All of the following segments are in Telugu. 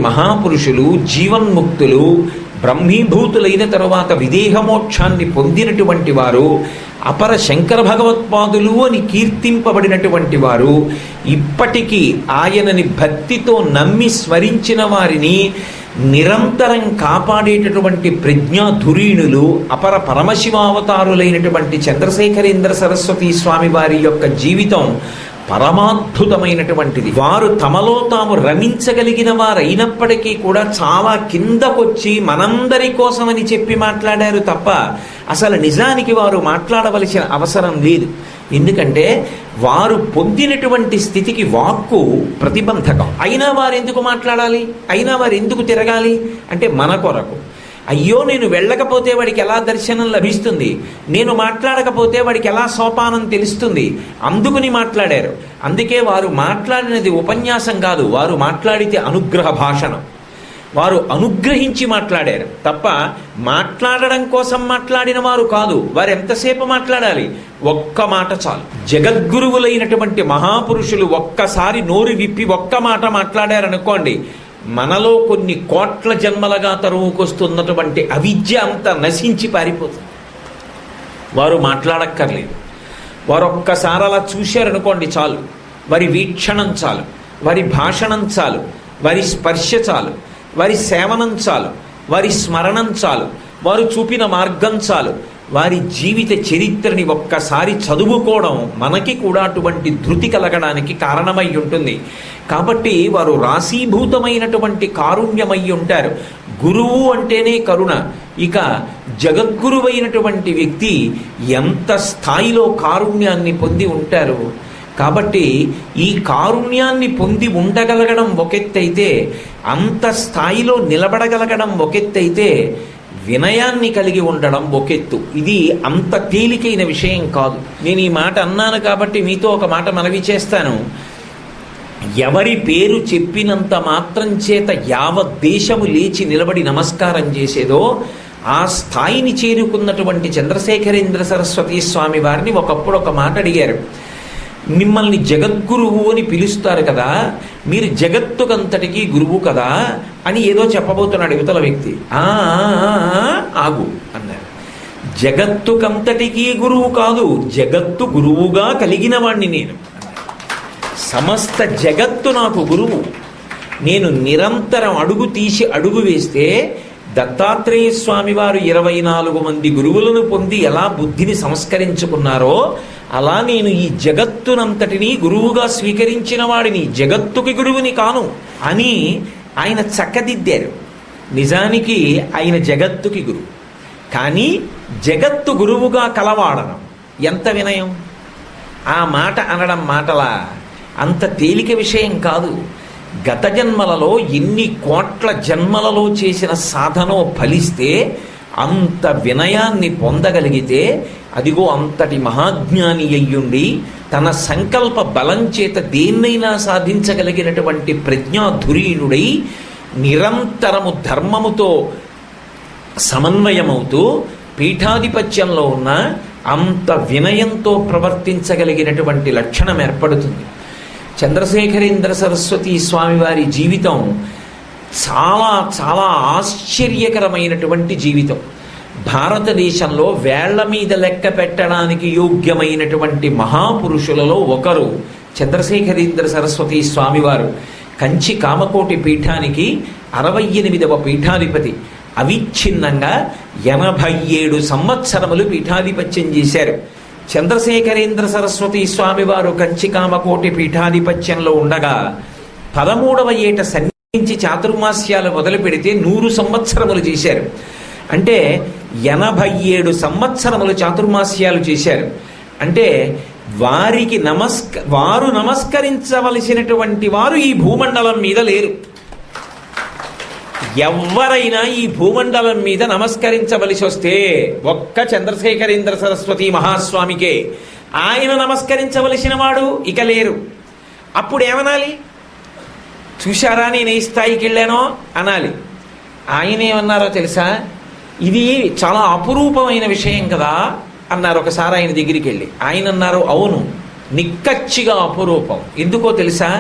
మహాపురుషులు జీవన్ముక్తులు బ్రహ్మీభూతులైన తరువాత విదేహమోక్షాన్ని పొందినటువంటి వారు అపర శంకర భగవత్పాదులు అని కీర్తింపబడినటువంటి వారు ఇప్పటికీ ఆయనని భక్తితో నమ్మి స్మరించిన వారిని నిరంతరం కాపాడేటటువంటి ప్రజ్ఞాధురీణులు అపర పరమశివావతారులైనటువంటి చంద్రశేఖరేంద్ర సరస్వతీ స్వామి వారి యొక్క జీవితం పరమాద్భుతమైనటువంటిది. వారు తమలో తాము రమించగలిగిన వారైనప్పటికీ కూడా చాలా కిందకొచ్చి మనందరి కోసమని చెప్పి మాట్లాడారు తప్ప అసలు నిజానికి వారు మాట్లాడవలసిన అవసరం లేదు. ఎందుకంటే వారు పొందినటువంటి స్థితికి వాక్కు ప్రతిబంధకం. అయినా వారు ఎందుకు మాట్లాడాలి, అయినా వారు ఎందుకు తిరగాలి అంటే మన కొరకు. అయ్యో నేను వెళ్ళకపోతే వాడికి ఎలా దర్శనం లభిస్తుంది, నేను మాట్లాడకపోతే వాడికి ఎలా సోపానం తెలుస్తుంది, అందుకుని మాట్లాడారు. అందుకే వారు మాట్లాడినది ఉపన్యాసం కాదు, వారు మాట్లాడితే అనుగ్రహ భాషణం. వారు అనుగ్రహించి మాట్లాడారు తప్ప మాట్లాడడం కోసం మాట్లాడిన వారు కాదు. వారు ఎంతసేపు మాట్లాడాలి, ఒక్క మాట చాలు. జగద్గురువులైనటువంటి మహాపురుషులు ఒక్కసారి నోరు విప్పి ఒక్క మాట మాట్లాడారనుకోండి, మనలో కొన్ని కోట్ల జన్మలుగా తరువుకొస్తున్నటువంటి అవిద్య అంతా నశించి పారిపోతుంది. వారు మాట్లాడక్కర్లేదు. వారు ఒక్కసారి అలా చూశారనుకోండి చాలు. వారి వీక్షణం చాలు, వారి భాషణం చాలు, వారి స్పర్శ చాలు, వారి సేవనం చాలు, వారి స్మరణం చాలు, వారు చూపిన మార్గం చాలు. వారి జీవిత చరిత్రని ఒక్కసారి చదువుకోవడం మనకి కూడా అటువంటి ధృతి కలగడానికి కారణమై ఉంటుంది. కాబట్టి వారు రాశీభూతమైనటువంటి కారుణ్యమై ఉంటారు. గురువు అంటేనే కరుణ. ఇక జగద్గురువైనటువంటి వ్యక్తి ఎంత స్థాయిలో కారుణ్యాన్ని పొంది ఉంటారు. కాబట్టి ఈ కారుణ్యాన్ని పొంది ఉండగలగడం ఒకెత్తైతే, అంత స్థాయిలో నిలబడగలగడం ఒకెత్తైతే, వినయాన్ని కలిగి ఉండడం ఒకెత్తు. ఇది అంత తేలికైన విషయం కాదు. నేను ఈ మాట అన్నాను కాబట్టి మీతో ఒక మాట మనవి చేస్తాను. ఎవరి పేరు చెప్పినంత మాత్రం చేత యావత్ దేశము లేచి నిలబడి నమస్కారం చేసేదో ఆ స్థాయిని చేరుకున్నటువంటి చంద్రశేఖరేంద్ర సరస్వతీ స్వామి వారిని ఒకప్పుడు ఒక మాట అడిగారు. మిమ్మల్ని జగద్గురువు అని పిలుస్తారు కదా, మీరు జగత్తుకంతటికీ గురువు కదా అని ఏదో చెప్పబోతున్నాడు యువతల వ్యక్తి. ఆగు అన్నారు. జగత్తుకంతటికీ గురువు కాదు, జగత్తు గురువుగా కలిగిన వాణ్ణి నేను. సమస్త జగత్తు నాకు గురువు. నేను నిరంతరం అడుగు తీసి అడుగు వేస్తే దత్తాత్రేయ స్వామి వారు 24 మంది గురువులను పొంది ఎలా బుద్ధిని సంస్కరించుకున్నారో అలా నేను ఈ జగత్తునంతటినీ గురువుగా స్వీకరించిన వాడిని, జగత్తుకి గురువుని కాను అని ఆయన చక్కదిద్దారు. నిజానికి ఆయన జగత్తుకి గురువు, కానీ జగత్తు గురువుగా కలవాడడం ఎంత వినయం. ఆ మాట అనడం మాటలా అంత తేలిక విషయం కాదు. గత జన్మలలో ఎన్ని కోట్ల జన్మలలో చేసిన సాధనో ఫలిస్తే అంత వినయాన్ని పొందగలిగితే అదిగో అంతటి మహాజ్ఞాని అయ్యుండి తన సంకల్ప బలం చేత దేన్నైనా సాధించగలిగినటువంటి ప్రజ్ఞాధురీనుడై నిరంతరము ధర్మముతో సమన్వయమవుతూ పీఠాధిపత్యంలో ఉన్న అంత వినయంతో ప్రవర్తించగలిగినటువంటి లక్షణం ఏర్పడుతుంది. చంద్రశేఖరేంద్ర సరస్వతీ స్వామి వారి జీవితం చాలా చాలా ఆశ్చర్యకరమైనటువంటి జీవితం. భారతదేశంలో వేళ్ల మీద లెక్క పెట్టడానికి యోగ్యమైనటువంటి మహాపురుషులలో ఒకరు చంద్రశేఖరేంద్ర సరస్వతీ స్వామివారు. కంచి కామకోటి పీఠానికి 68వ పీఠాధిపతి. అవిచ్ఛిన్నంగా 87 సంవత్సరములు పీఠాధిపత్యం చేశారు. చంద్రశేఖరేంద్ర సరస్వతీ స్వామివారు కంచి కామకోటి పీఠాధిపత్యంలో ఉండగా 13వ ఏట సన్నిధించి చాతుర్మాస్యాలు మొదలు పెడితే 100 సంవత్సరములు చేశారు. అంటే 87 సంవత్సరములు చాతుర్మాస్యాలు చేశారు. అంటే వారు నమస్కరించవలసినటువంటి వారు ఈ భూమండలం మీద లేరు. ఎవరైనా ఈ భూమండలం మీద నమస్కరించవలసి వస్తే ఒక్క చంద్రశేఖరేంద్ర సరస్వతి మహాస్వామికే. ఆయన నమస్కరించవలసిన వాడు ఇక లేరు. అప్పుడు ఏమనాలి? చూశారా నేను ఏ స్థాయికి వెళ్ళానో అనాలి. ఆయన ఏమన్నారో తెలుసా? ఇది చాలా అపురూపమైన విషయం కదా అన్నారు. ఒకసారి ఆయన దగ్గరికి వెళ్ళి ఆయన అన్నారు, అవును నిక్కచ్చిగా అపురూపం. ఎందుకో తెలుసా?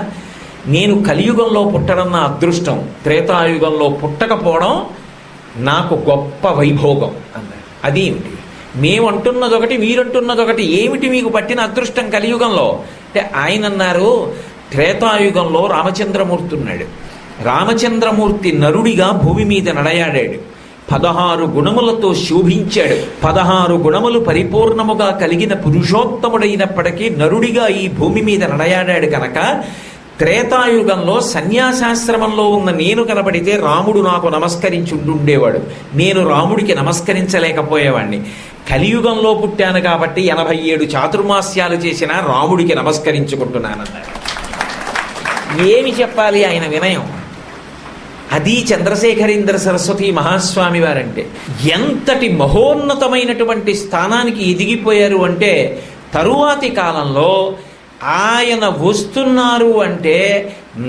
నేను కలియుగంలో పుట్టడం నా అదృష్టం, త్రేతాయుగంలో పుట్టకపోవడం నాకు గొప్ప వైభోగం అన్నారు. అదేమిటి? మేమంటున్నదొకటి, మీరంటున్నదొకటి, ఏమిటి మీకు పట్టిన అదృష్టం కలియుగంలో అంటే ఆయన అన్నారు, త్రేతాయుగంలో రామచంద్రమూర్తి ఉన్నాడు. రామచంద్రమూర్తి నరుడిగా భూమి మీద నడయాడాడు. 16 గుణములతో శోభించాడు. 16 గుణములు పరిపూర్ణముగా కలిగిన పురుషోత్తముడైనప్పటికీ నరుడిగా ఈ భూమి మీద నడయాడాడు కనుక త్రేతాయుగంలో సన్యాసాశ్రమంలో ఉన్న నేను కనబడితే రాముడు నాకు నమస్కరించుండేవాడు, నేను రాముడికి నమస్కరించలేకపోయేవాడిని. కలియుగంలో పుట్టాను కాబట్టి 87 చాతుర్మాస్యాలు చేసినా రాముడికి నమస్కరించుకుంటున్నానన్నాడు. ఏమి చెప్పాలి ఆయన వినయం? అది చంద్రశేఖరేంద్ర సరస్వతి మహాస్వామి వారంటే. ఎంతటి మహోన్నతమైనటువంటి స్థానానికి ఎదిగిపోయారు అంటే, తరువాతి కాలంలో ఆయన వస్తున్నారు అంటే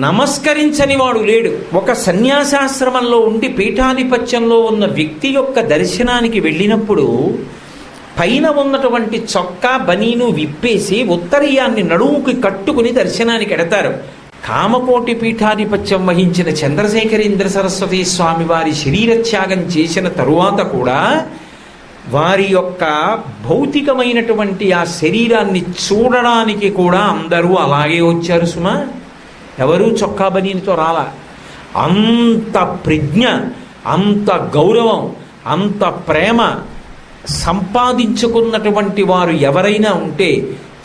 నమస్కరించని వాడు లేడు. ఒక సన్యాసాశ్రమంలో ఉండి పీఠాధిపత్యంలో ఉన్న వ్యక్తి యొక్క దర్శనానికి వెళ్ళినప్పుడు పైన ఉన్నటువంటి చొక్కా బనీను విప్పేసి ఉత్తరీయాన్ని నడుముకి కట్టుకుని దర్శనానికి ఎడతారు. కామకోటి పీఠాధిపత్యం వహించిన చంద్రశేఖరేంద్ర సరస్వతి స్వామి వారి శరీరత్యాగం చేసిన తరువాత కూడా వారి యొక్క భౌతికమైనటువంటి ఆ శరీరాన్ని చూడడానికి కూడా అందరూ అలాగే వచ్చారు సుమా. ఎవరూ చొక్కా బనీనితో రాలా. అంత ప్రజ్ఞ, అంత గౌరవం, అంత ప్రేమ సంపాదించుకున్నటువంటి వారు ఎవరైనా ఉంటే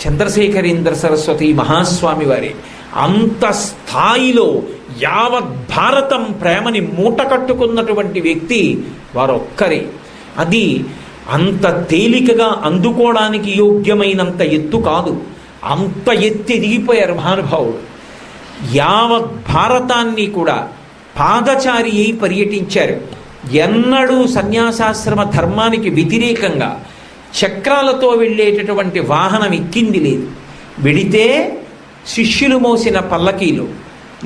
చంద్రశేఖరేంద్ర సరస్వతి మహాస్వామి వారి. అంత స్థాయిలో యావత్ భారతం ప్రేమని మూట కట్టుకున్నటువంటి వ్యక్తి వారొక్కరే. అది అంత తేలికగా అందుకోవడానికి యోగ్యమైనంత ఎత్తు కాదు, అంత ఎత్తి ఎదిగిపోయారు మహానుభావుడు. యావత్ భారతాన్ని కూడా పాదచారి అయి పర్యటించారు. ఎన్నడూ సన్యాసాశ్రమ ధర్మానికి వ్యతిరేకంగా చక్రాలతో వెళ్ళేటటువంటి వాహనం ఎక్కింది లేదు. వెడితే శిష్యులు మోసిన పల్లకీలు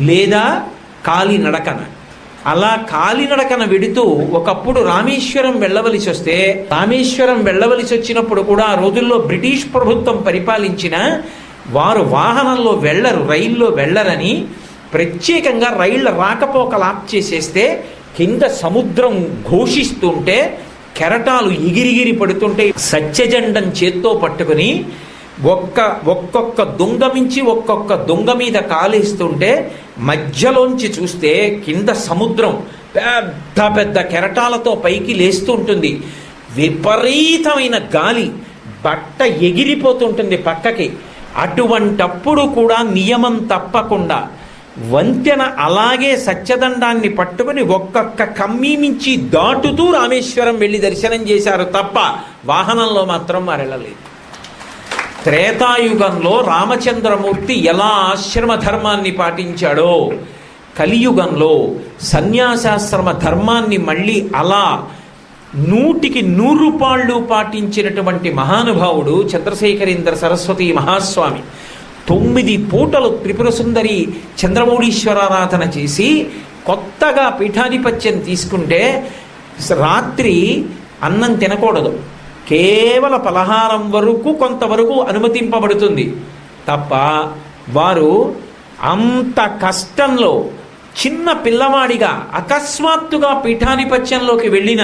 లేదా కాలినడకన. అలా కాలినడకన వెడుతూ ఒకప్పుడు రామేశ్వరం వెళ్ళవలసి వస్తే, రామేశ్వరం వెళ్ళవలసి వచ్చినప్పుడు కూడా ఆ రోజుల్లో బ్రిటిష్ ప్రభుత్వం పరిపాలించిన వారు వాహనంలో వెళ్ళరు, రైల్లో వెళ్ళరని ప్రత్యేకంగా రైళ్ల రాకపోకలు ఆప్ చేసేస్తే కింద సముద్రం ఘోషిస్తుంటే కెరటాలు ఎగిరిగిరి పడుతుంటే సత్యజండం చేత్తో పట్టుకుని ఒక్కొక్క దొంగ మించి ఒక్కొక్క దొంగ మీద కాలేస్తుంటే మధ్యలోంచి చూస్తే కింద సముద్రం పెద్ద పెద్ద కెరటాలతో పైకి లేస్తూ ఉంటుంది. విపరీతమైన గాలి, బట్ట ఎగిరిపోతుంటుంది పక్కకి. అటువంటప్పుడు కూడా నియమం తప్పకుండా వంతెన అలాగే సత్యదండాన్ని పట్టుకుని ఒక్కొక్క కమ్మీ నుంచి దాటుతూ రామేశ్వరం వెళ్ళి దర్శనం చేశారు తప్ప వాహనంలో మాత్రం మరెళ్ళలేదు. త్రేతాయుగంలో రామచంద్రమూర్తి ఎలా ఆశ్రమ ధర్మాన్ని పాటించాడో కలియుగంలో సన్యాసాశ్రమ ధర్మాన్ని మళ్ళీ అలా 100కి 100 పాళ్ళు పాటించినటువంటి మహానుభావుడు చంద్రశేఖరేంద్ర సరస్వతి మహాస్వామి. 9 పూటలు త్రిపుర సుందరి చంద్రమౌళీశ్వరారాధన చేసి కొత్తగా పీఠాధిపత్యం తీసుకుంటే రాత్రి అన్నం తినకూడదు, కేవల పలహారం వరకు కొంతవరకు అనుమతింపబడుతుంది తప్ప వారు అంత కష్టంలో చిన్న పిల్లవాడిగా అకస్మాత్తుగా పీఠాధిపత్యంలోకి వెళ్ళిన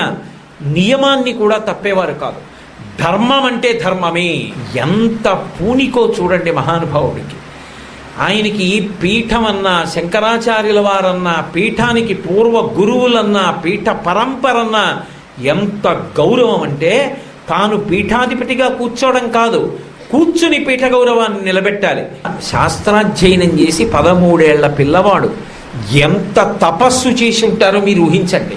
నియమాన్ని కూడా తప్పేవారు కాదు. ధర్మం అంటే ధర్మమే. ఎంత పూనికో చూడండి మహానుభావుడికి. ఆయనకి పీఠం అన్నా, శంకరాచార్యుల వారన్నా, పీఠానికి పూర్వ గురువులన్నా, పీఠ పరంపరన్నా ఎంత గౌరవం అంటే తాను పీఠాధిపతిగా కూర్చోవడం కాదు, కూర్చుని పీఠ గౌరవాన్ని నిలబెట్టాలి. శాస్త్రాధ్యయనం చేసి 13 ఏళ్ల పిల్లవాడు ఎంత తపస్సు చేసి ఉంటారో మీరు ఊహించండి.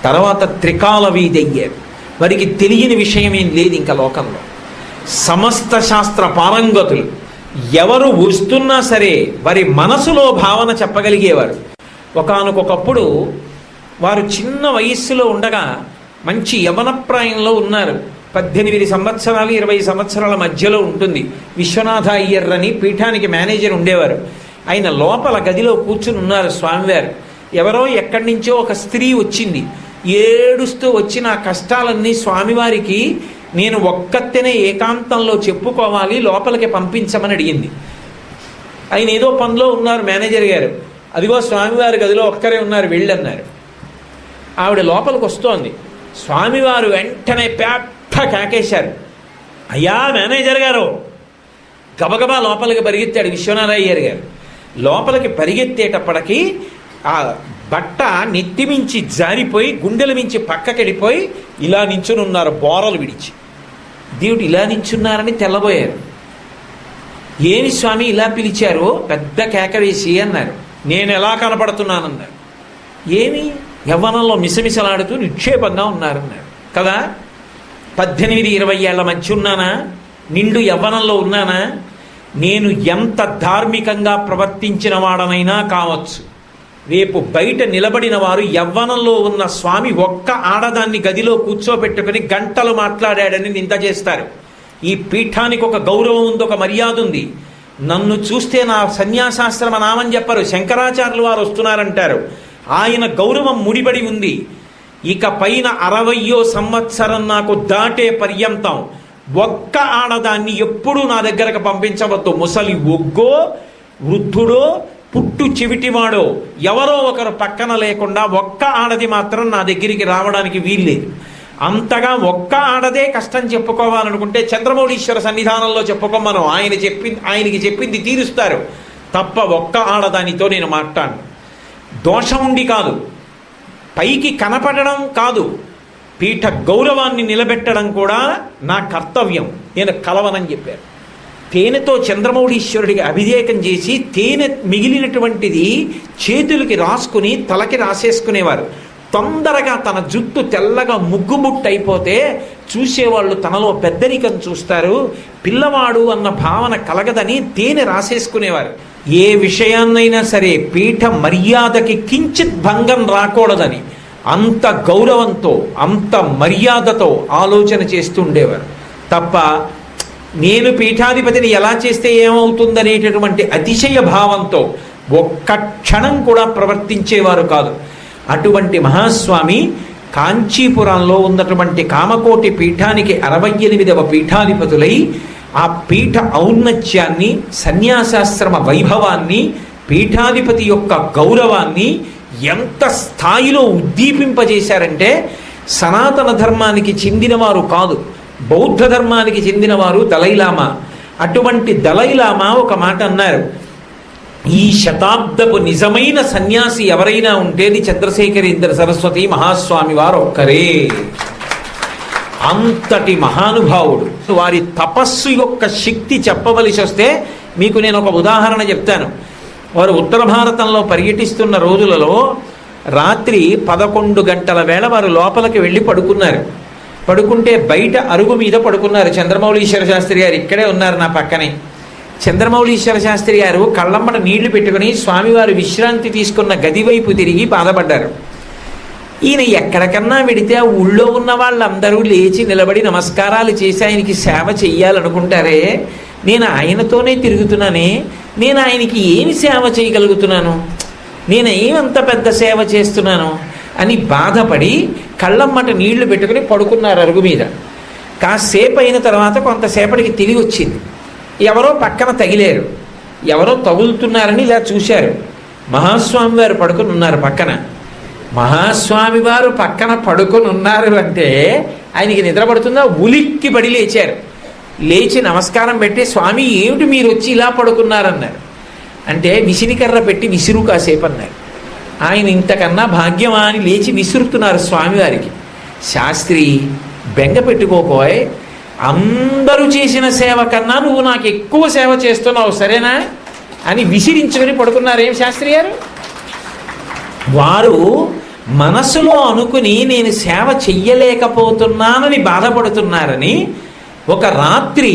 తర్వాత త్రికాల వీధయ్యారు. వారికి తెలియని విషయం ఏం లేదు ఇంకా లోకంలో. సమస్త శాస్త్ర పారంగతులు. ఎవరు వస్తున్నా సరే వారి మనసులో భావన చెప్పగలిగేవారు. ఒకానొకప్పుడు వారు చిన్న వయస్సులో ఉండగా మంచి యవనప్రాయంలో ఉన్నారు. 18 సంవత్సరాలు 20 సంవత్సరాల మధ్యలో ఉంటుంది. విశ్వనాథ అయ్యర్ అని పీఠానికి మేనేజర్ ఉండేవారు. ఆయన లోపల గదిలో కూర్చుని ఉన్నారు స్వామివారు. ఎవరో ఎక్కడి నుంచో ఒక స్త్రీ వచ్చింది. ఏడుస్తూ వచ్చిన ఆ కష్టాలన్నీ స్వామివారికి నేను ఒక్కత్తేనే ఏకాంతంలో చెప్పుకోవాలి, లోపలికి పంపించమని అడిగింది. ఆయన ఏదో పనిలో ఉన్నారు మేనేజర్ గారు. అదిగో స్వామివారి గదిలో ఒక్కరే ఉన్నారు, వెళ్ళన్నారు. ఆవిడ లోపలికి వస్తోంది. స్వామివారు వెంటనే పెద్ద కేకేశారు, అయ్యా మేనేజర్ గారు. గబగబా లోపలికి పరిగెత్తాడు విశ్వనాథయ్యర్ గారు. లోపలికి పరిగెత్తేటప్పటికి ఆ బట్ట నెత్తిమించి జారిపోయి గుండెల మించి పక్కకెళ్ళిపోయి ఇలా నించుని ఉన్నారు బోరలు విడిచి. దేవుడు ఇలా నించున్నారని తెల్లబోయారు. ఏమి స్వామి ఇలా పిలిచారు? పెద్ద కేక వేసి అన్నారు. నేను ఎలా కనపడుతున్నానన్నారు. ఏమి యవ్వనంలో మిసమిసలాడుతూ నిక్షేపంగా ఉన్నారన్నారు కదా. 18-20 ఏళ్ల మధ్య ఉన్నానా? నిండు యవ్వనంలో ఉన్నానా? నేను ఎంత ధార్మికంగా ప్రవర్తించిన వాడనైనా కావచ్చు, రేపు బయట నిలబడిన వారు యవ్వనంలో ఉన్న స్వామి ఒక్క ఆడదాన్ని గదిలో కూర్చోబెట్టుకుని గంటలు మాట్లాడాడని నింద చేస్తారు. ఈ పీఠానికి ఒక గౌరవం ఉంది, ఒక మర్యాద ఉంది. నన్ను చూస్తే నా సన్యాసాశ్రమ నామం చెప్పరు, శంకరాచార్యులు వారు వస్తున్నారంటారు. ఆయన గౌరవం ముడిపడి ఉంది. ఇక పైన 60వ సంవత్సరం నాకు దాటే పర్యంతం ఒక్క ఆడదాన్ని ఎప్పుడూ నా దగ్గరకు పంపించవద్దు. ముసలి ఒగ్గో వృద్ధుడో పుట్టు చెవిటివాడో ఎవరో ఒకరు పక్కన లేకుండా ఒక్క ఆడది మాత్రం నా దగ్గరికి రావడానికి వీల్లేదు. అంతగా ఒక్క ఆడదే కష్టం చెప్పుకోవాలనుకుంటే చంద్రమౌళీశ్వర సన్నిధానంలో చెప్పుకోమను. ఆయనకి చెప్పింది తీరుస్తారు తప్ప ఒక్క ఆడదానితో నేను మాట్లాడను. దోషం ఉండి కాదు, పైకి కనపడడం కాదు, పీఠ గౌరవాన్ని నిలబెట్టడం కూడా నా కర్తవ్యం. నేను కలవనని చెప్పారు. తేనెతో చంద్రమౌళీశ్వరుడికి అభిషేకం చేసి తేనె మిగిలినటువంటిది చేతులకి రాసుకుని తలకి రాసేసుకునేవారు. తొందరగా తన జుట్టు తెల్లగా ముగ్గుముట్టు అయిపోతే చూసేవాళ్ళు తనలో పెద్దరికం చూస్తారు, పిల్లవాడు అన్న భావన కలగదని తేనె రాసేసుకునేవారు. ఏ విషయాన్నైనా సరే పీఠ మర్యాదకి కించిత్ భంగం రాకూడదని అంత గౌరవంతో అంత మర్యాదతో ఆలోచన చేస్తుండేవారు తప్ప నేను పీఠాధిపతిని ఎలా చేస్తే ఏమవుతుందనేటటువంటి అతిశయ భావంతో ఒక్క క్షణం కూడా ప్రవర్తించేవారు కాదు. అటువంటి మహాస్వామి కాంచీపురంలో ఉన్నటువంటి కామకోటి పీఠానికి 68వ పీఠాధిపతులై ఆ పీఠ ఔన్నత్యాన్ని, సన్యాసాశ్రమ వైభవాన్ని, పీఠాధిపతి యొక్క గౌరవాన్ని ఎంత స్థాయిలో ఉద్దీపింపజేశారంటే సనాతన ధర్మానికి చెందినవారు కాదు, బౌద్ధ ధర్మానికి చెందినవారు దలైలామా. అటువంటి దలైలామా ఒక మాట అన్నారు, ఈ శతాబ్దపు నిజమైన సన్యాసి ఎవరైనా ఉంటేది చంద్రశేఖరేంద్ర సరస్వతి మహాస్వామి వారు ఒక్కరే. అంతటి మహానుభావుడు. వారి తపస్సు యొక్క శక్తి చెప్పవలసి వస్తే మీకు నేను ఒక ఉదాహరణ చెప్తాను. వారు ఉత్తర భారతంలో పర్యటిస్తున్న రోజులలో రాత్రి 11 గంటల వేళ వారు లోపలికి వెళ్ళి పడుకున్నారు. పడుకుంటే బయట అరుగు మీద పడుకున్నారు. చంద్రమౌళీశ్వర శాస్త్రి గారు ఇక్కడే ఉన్నారు నా పక్కనే. చంద్రమౌళీశ్వర శాస్త్రి గారు కళ్ళమ్మట నీళ్లు పెట్టుకుని స్వామివారు విశ్రాంతి తీసుకున్న గది వైపు తిరిగి బాధపడ్డారు. ఈయన ఎక్కడికన్నా వెడితే ఆ ఊళ్ళో ఉన్న వాళ్ళందరూ లేచి నిలబడి నమస్కారాలు చేసి ఆయనకి సేవ చెయ్యాలనుకుంటారే, నేను ఆయనతోనే తిరుగుతున్నానే, నేను ఆయనకి ఏమి సేవ చేయగలుగుతున్నాను, నేను ఏమంత పెద్ద సేవ చేస్తున్నాను అని బాధపడి కళ్ళమ్మట నీళ్లు పెట్టుకుని పడుకున్నారు అరుగు మీద. కాసేపు అయిన తర్వాత కొంతసేపటికి తిరిగి వచ్చింది. ఎవరో పక్కన తగిలేరు, ఎవరో తగులుతున్నారని ఇలా చూశారు. మహాస్వామి వారు పడుకుని ఉన్నారు పక్కన. మహాస్వామి వారు పక్కన పడుకొని ఉన్నారు అంటే ఆయనకి నిద్ర పడుతుందా? ఉలిక్కి పడి లేచారు. లేచి నమస్కారం పెట్టి, స్వామి ఏమిటి మీరు వచ్చి ఇలా పడుకున్నారన్నారు. అంటే విసినికర్ర పెట్టి విసురు కాసేపు అన్నారు. ఆయన ఇంతకన్నా భాగ్యమా అని లేచి విసురుతున్నారు స్వామివారికి. శాస్త్రి బెంగ పెట్టుకోపోయ్, అందరూ చేసిన సేవ కన్నా నువ్వు నాకు ఎక్కువ సేవ చేస్తున్నావు సరేనా అని విసిరించుకొని పడుకున్నారు. ఏం శాస్త్రి గారు? వారు మనసులో అనుకుని నేను సేవ చెయ్యలేకపోతున్నానని బాధపడుతున్నారని ఒక రాత్రి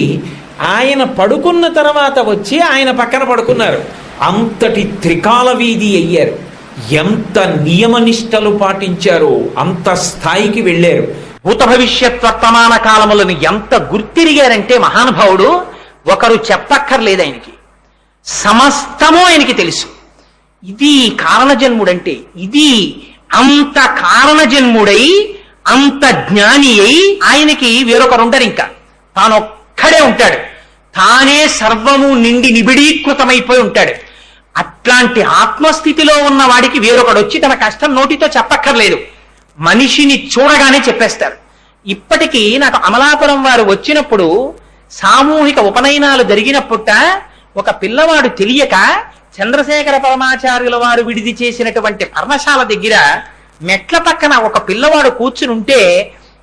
ఆయన పడుకున్న తర్వాత వచ్చి ఆయన పక్కన పడుకున్నారు. అంతటి త్రికాల వీధి అయ్యారు. ఎంత నియమనిష్టలు పాటించారో అంత స్థాయికి వెళ్ళారు. భూత భవిష్యత్ వర్తమాన కాలములను ఎంత గుర్తిరిగారంటే మహానుభావుడు ఒకరు చెప్పక్కర్లేదు, ఆయనకి సమస్తము ఆయనకి తెలుసు. ఇది కారణజన్ముడంటే ఇది. అంత కారణజన్ముడై అంత జ్ఞాని అయి ఆయనకి వేరొకరు ఉంటారు, ఇంకా తానొక్కడే ఉంటాడు. తానే సర్వము నిండి నిబిడీకృతమైపోయి ఉంటాడు. అట్లాంటి ఆత్మస్థితిలో ఉన్న వాడికి వేరొకడు వచ్చి తన కష్టం నోటితో చెప్పక్కర్లేదు, మనిషిని చూడగానే చెప్పేస్తారు. ఇప్పటికీ నాకు అమలాపురం వారు వచ్చినప్పుడు సామూహిక ఉపనయనాలు జరిగినప్పుట ఒక పిల్లవాడు తెలియక చంద్రశేఖర పరమాచార్యుల వారు విడిది చేసినటువంటి పర్ణశాల దగ్గర మెట్ల పక్కన ఒక పిల్లవాడు కూర్చుని ఉంటే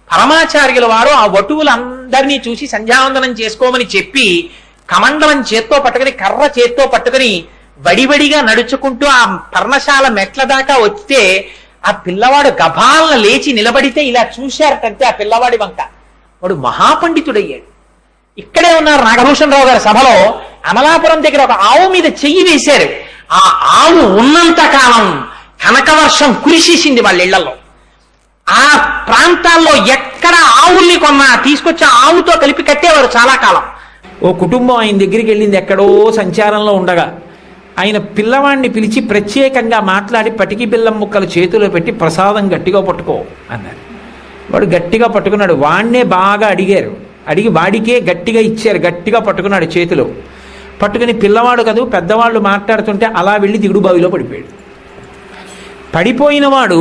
పరమాచార్యుల వారు ఆ వటువులందరినీ చూసి సంధ్యావందనం చేసుకోమని చెప్పి కమండలం చేత్తో పట్టుకుని కర్ర చేత్తో పట్టుకుని వడివడిగా నడుచుకుంటూ ఆ పర్ణశాల మెట్ల దాకా వస్తే ఆ పిల్లవాడు గభాలను లేచి నిలబడితే ఇలా చూశారటంటే ఆ పిల్లవాడి వంక వాడు మహాపండితుడయ్యాడు. ఇక్కడే ఉన్నారు నాగభూషణ్ రావు గారి సభలో అమలాపురం దగ్గర ఒక ఆవు మీద చెయ్యి వేశారు. ఆ ఆవు ఉన్నంత కాలం కనకవర్షం కురిసేసింది వాళ్ళ ఇళ్లలో. ఆ ప్రాంతాల్లో ఎక్కడ ఆవుల్ని కొన్నా తీసుకొచ్చి ఆవుతో కలిపి కట్టేవారు చాలా కాలం. ఓ కుటుంబం ఆయన దగ్గరికి వెళ్ళింది ఎక్కడో సంచారంలో ఉండగా. ఆయన పిల్లవాడిని పిలిచి ప్రత్యేకంగా మాట్లాడి పటికి బెల్లం ముక్కలు చేతిలో పెట్టి ప్రసాదం గట్టిగా పట్టుకో అన్నారు. వాడు గట్టిగా పట్టుకున్నాడు. వాడినే బాగా అడిగారు, అడిగి వాడికే గట్టిగా ఇచ్చారు. గట్టిగా పట్టుకున్నాడు చేతిలో. పట్టుకుని పిల్లవాడు కదూ పెద్దవాళ్ళు మాట్లాడుతుంటే అలా వెళ్ళి దిగుడు బావిలో పడిపోయాడు. పడిపోయిన వాడు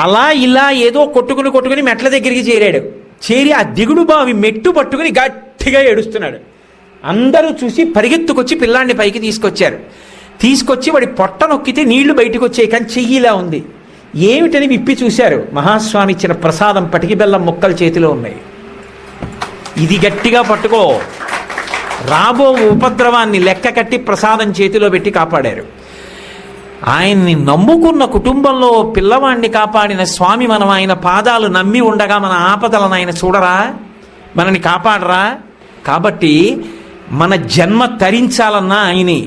అలా ఇలా ఏదో కొట్టుకుని మెట్ల దగ్గరికి చేరాడు. చేరి ఆ దిగుడు బావి మెట్టు పట్టుకుని గట్టిగా ఏడుస్తున్నాడు. అందరూ చూసి పరిగెత్తుకొచ్చి పిల్లాన్ని పైకి తీసుకొచ్చారు. తీసుకొచ్చి వాడి పొట్ట నొక్కితే నీళ్లు బయటకు వచ్చాయి, కానీ చెయ్యిలా ఉంది. ఏమిటని విప్పి చూశారు. మహాస్వామి ఇచ్చిన ప్రసాదం పటికి బెల్లం ముక్కలు చేతిలో ఉన్నాయి. ఇది గట్టిగా పట్టుకో. రాబో ఉపద్రవాన్ని లెక్క కట్టి ప్రసాదం చేతిలో పెట్టి కాపాడారు. ఆయన్ని నమ్ముకున్న కుటుంబంలో పిల్లవాడిని కాపాడిన స్వామి మనం ఆయన పాదాలు నమ్మి ఉండగా మన ఆపదలను ఆయన చూడరా, మనని కాపాడరా? కాబట్టి మన జన్మ తరించాలన్నా ఆయనే,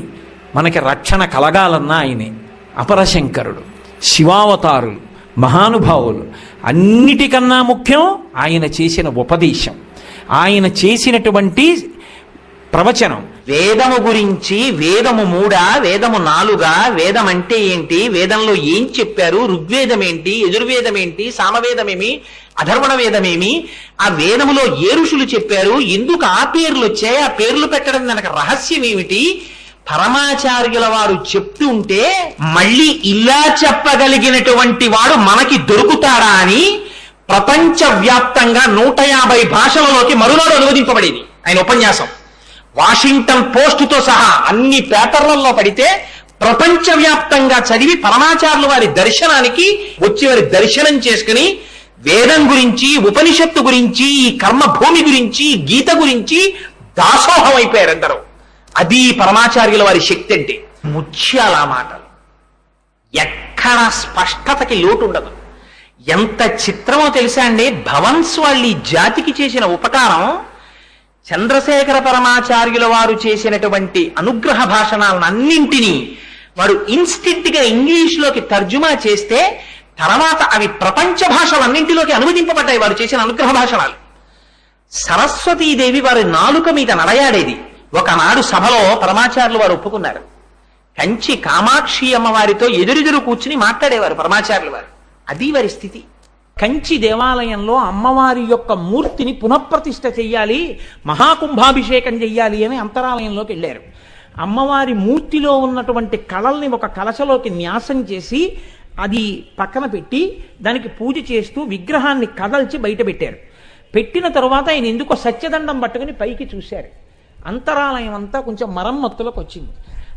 మనకి రక్షణ కలగాలన్నా ఆయనే. అపరశంకరుడు, శివావతారులు, మహానుభావులు, అన్నిటికన్నా ముఖ్యం ఆయన చేసిన ఉపదేశం, ఆయన చేసినటువంటి ప్రవచనం. వేదము గురించి వేదము 3, వేదము 4, వేదం అంటే ఏంటి, వేదంలో ఏం చెప్పారు, ఋగ్వేదం ఏంటి, యజుర్వేదం ఏంటి, సామవేదమేమి, అధర్వణ వేదమేమి, ఆ వేదములో ఏ ఋషులు చెప్పారు, ఎందుకు ఆ పేర్లు వచ్చాయి, ఆ పేర్లు పెట్టడం వెనక రహస్యం ఏమిటి, పరమాచార్యుల వారు చెప్తుంటే మళ్ళీ ఇలా చెప్పగలిగినటువంటి వాడు మనకి దొరుకుతాడా అని ప్రపంచ వ్యాప్తంగా 150 భాషలలోకి మరునాడు అనువదింపబడేది ఆయన ఉపన్యాసం. వాషింగ్టన్ పోస్టుతో సహా అన్ని పేపర్లలో పడితే ప్రపంచవ్యాప్తంగా చదివి పరమాచార్యుల వారి దర్శనానికి వచ్చి వారి దర్శనం చేసుకుని వేదం గురించి, ఉపనిషత్తు గురించి, ఈ కర్మభూమి గురించి, గీత గురించి దాసోహం అయిపోయారు అందరూ. అది పరమాచార్యుల వారి శక్తి అంటే. ముత్యాల మాటలు, ఎక్కడ స్పష్టతకి లోటు ఉండదు. ఎంత చిత్రమో తెలుసా అండి, భవన్స్ వాళ్ళు ఈ జాతికి చేసిన ఉపకారం. చంద్రశేఖర పరమాచార్యుల వారు చేసినటువంటి అనుగ్రహ భాషణాలను అన్నింటినీ వాడు ఇన్స్టెంట్ గా ఇంగ్లీష్లోకి తర్జుమా చేస్తే తర్వాత అవి ప్రపంచ భాషలన్నింటిలోకి అనువదింపబడ్డాయి వారు చేసిన అనుగ్రహ భాషణాలు. సరస్వతీదేవి వారి నాలుక మీద నడయాడేది. ఒకనాడు సభలో పరమాచార్యులు వారు ఒప్పుకున్నారు. కంచి కామాక్షి అమ్మవారితో ఎదురెదురు కూర్చుని మాట్లాడేవారు పరమాచార్యులు వారు. అది వారి స్థితి. కంచి దేవాలయంలో అమ్మవారి యొక్క మూర్తిని పునఃప్రతిష్ఠ చెయ్యాలి, మహాకుంభాభిషేకం చెయ్యాలి అని అంతరాలయంలోకి వెళ్ళారు. అమ్మవారి మూర్తిలో ఉన్నటువంటి కళల్ని ఒక కలశలోకి న్యాసం చేసి అది పక్కన పెట్టి దానికి పూజ చేస్తూ విగ్రహాన్ని కదల్చి బయట పెట్టారు. పెట్టిన తరువాత ఆయన ఎందుకో సత్యదండం పట్టుకుని పైకి చూశారు. అంతరాలయం అంతా కొంచెం మరమ్మత్తులకు వచ్చింది.